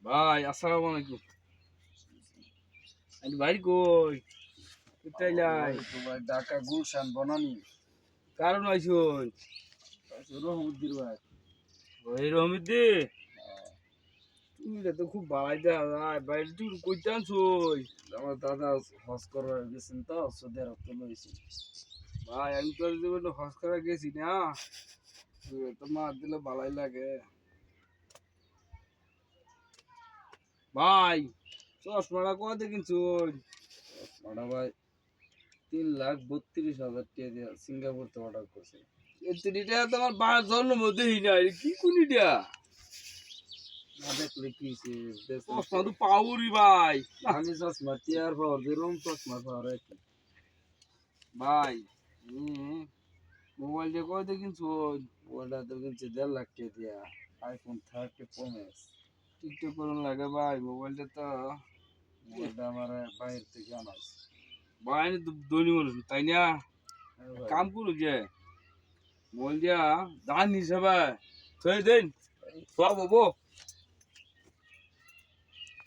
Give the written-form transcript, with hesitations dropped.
ভাই আসসালামু আলাইকুম। আরে ভাই কই? কোথায় লাই? তো ভাই ঢাকা গুলশান বনানি কারণ আইছুন? রহমুদ্দির ভাই। ওই রমিদি তুমি তো খুব ভালাই দেখা যায় ভাই তুই কইতে আনছুই? আমার দাদা হজ করার গেছেন তো সৌদি আরব তো লইছি। ভাই আমি তো জীবনে হজ করা গেছি না, তো মার দিলে ভালাই লাগে। ভাই চশমাটা কত কিনছুন? ওটা ভাই 3,32,000 টাকা দিয়ে সিঙ্গাপুর তো অর্ডার করছে। এটা তোমার বার জন্ম দেই নাই কি কোনিটা? না দেখলে কি চশমা তো পাউরি ভাই। আমি চশমা টিয়ার পাওয়ার যেরকম চশমা পাওয়ার একই। ভাই মোবাইল দিয়ে কত কিনছুন? ওটা তো কিনছে 1.5 লাখ টাকা দিয়া iPhone 30 Pro Max। টিকটক করুন লাগে ভাই মোবাইলটা তো ওটা আমার বাইরে থেকে আনা হয়েছে। ভাই ধনী মানুষ তাই না? হ্যাঁ ভাই। কাম করু যে মোবাইল দিয়া দান হিসাবে থই দেন সব হবো।